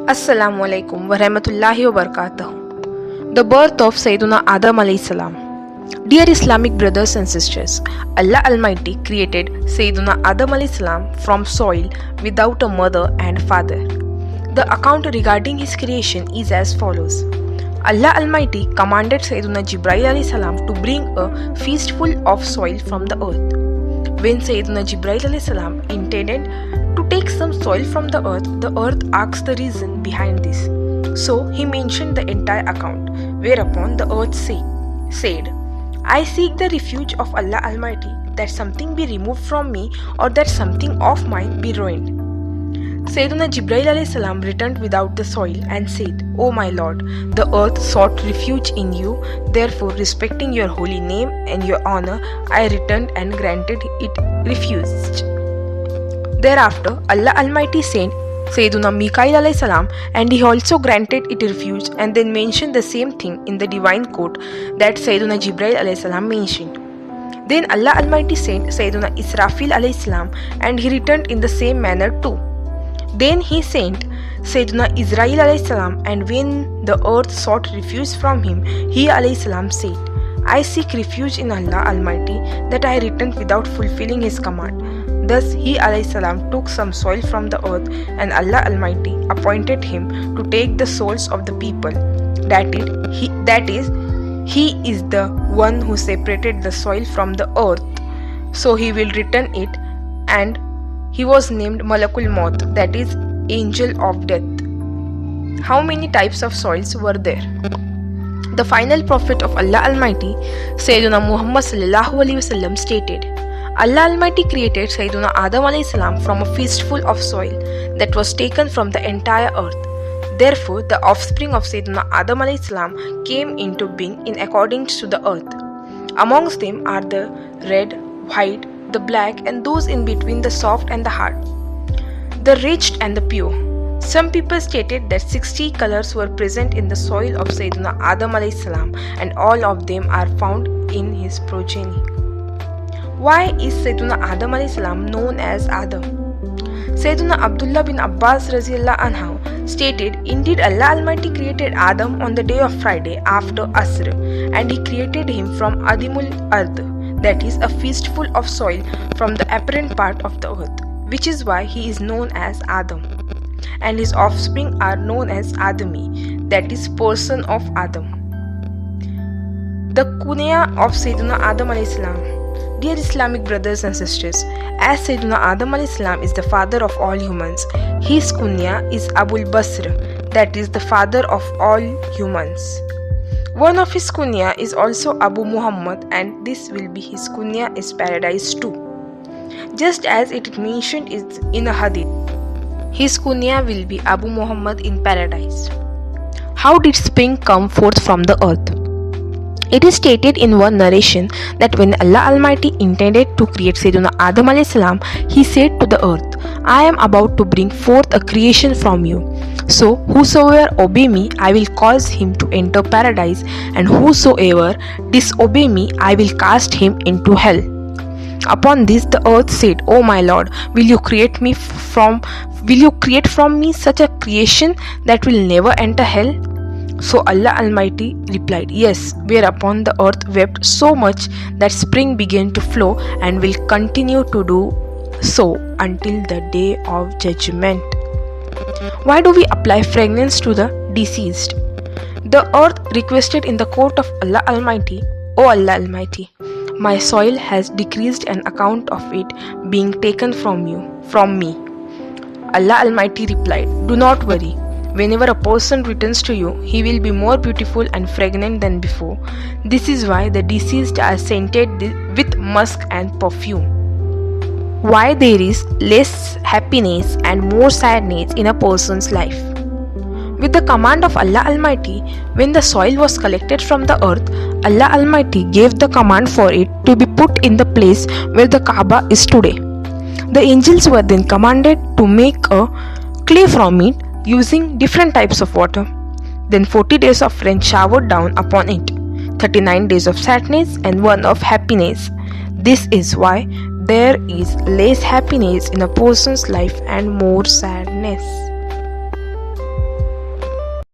Assalamu Alaikum wa rahmatullahi wa barakatuh. The birth of Sayyiduna Adam alayhi salam. Dear Islamic brothers and sisters, Allah Almighty created Sayyiduna Adam alayhi salam from soil without a mother and father. The account regarding his creation is as follows. Allah Almighty commanded Sayyiduna Jibreel alayhi salam to bring a fistful of soil from the earth. When Sayyiduna Jibreel alayhi salam intended to take some soil from the earth asked the reason behind this. So he mentioned the entire account, whereupon the earth said, I seek the refuge of Allah Almighty that something be removed from me or that something of mine be ruined. Sayyiduna Jibreel alayhi salam returned without the soil and said, O my Lord, the earth sought refuge in you, therefore respecting your holy name and your honor, I returned and granted it refuge. Thereafter, Allah Almighty sent Sayyiduna Mikail alayhi salam and he also granted it refuge and then mentioned the same thing in the divine quote that Sayyiduna Jibreel alayhi salam mentioned. Then Allah Almighty sent Sayyiduna Israfil alayhi salam and he returned in the same manner too. Then he sent Sayyiduna Israel alayhi salam and when the earth sought refuge from him, he alayhi salam said, I seek refuge in Allah Almighty that I returned without fulfilling his command. Thus he alayhi salam took some soil from the earth and Allah Almighty appointed him to take the souls of the people. That is, he is the one who separated the soil from the earth. So he will return it, and he was named Malakul Maut, that is, angel of death. How many types of soils were there? The final prophet of Allah Almighty, Sayyiduna Muhammad sallallahu alaihi wasallam stated, Allah Almighty created Sayyiduna Adam alayhi salam from a fistful of soil that was taken from the entire earth. Therefore, the offspring of Sayyiduna Adam alayhi salam came into being in accordance to the earth. Amongst them are the red, white, the black, and those in between, the soft and the hard, the rich and the pure. Some people stated that 60 colors were present in the soil of Sayyiduna Adam alayhi salam and all of them are found in his progeny. Why is Sayyiduna Adam alayhi salam known as Adam? Sayyiduna Abdullah bin Abbas radhiyallahu anhu stated, Indeed Allah Almighty created Adam on the day of Friday after Asr, and he created him from Adimul Ard, that is a fistful of soil from the apparent part of the earth, which is why he is known as Adam. And his offspring are known as Adami, that is person of Adam. The kunya of Sayyiduna Adam alayhi salam. Dear Islamic brothers and sisters, as Sayyiduna Adam alayhi salam is the father of all humans, his kunya is Abul Basr, that is the father of all humans. One of his kunya is also Abu Muhammad, and this will be his kunya is paradise too. Just as it mentioned is in a hadith, his kunya will be Abu Muhammad in paradise. How did spring come forth from the earth? It is stated in one narration that when Allah Almighty intended to create Sayyiduna Adam alayhi salam, he said to the earth, I am about to bring forth a creation from you. So whosoever obey me, I will cause him to enter paradise, and whosoever disobey me, I will cast him into hell. Upon this the earth said, O my Lord, will you create from me such a creation that will never enter hell? So Allah Almighty replied, Yes, whereupon the earth wept so much that spring began to flow and will continue to do so until the day of judgment. Why do we apply fragrance to the deceased? The earth requested in the court of Allah Almighty, O Allah Almighty, my soil has decreased on account of it being taken from me. Allah Almighty replied, Do not worry. Whenever a person returns to you, he will be more beautiful and fragrant than before. This is why the deceased are scented with musk and perfume. Why there is less happiness and more sadness in a person's life? With the command of Allah Almighty, when the soil was collected from the earth, Allah Almighty gave the command for it to be put in the place where the Kaaba is today. The angels were then commanded to make a clay from it using different types of water. Then 40 days of rain showered down upon it, 39 days of sadness and 1 of happiness. This is why there is less happiness in a person's life and more sadness.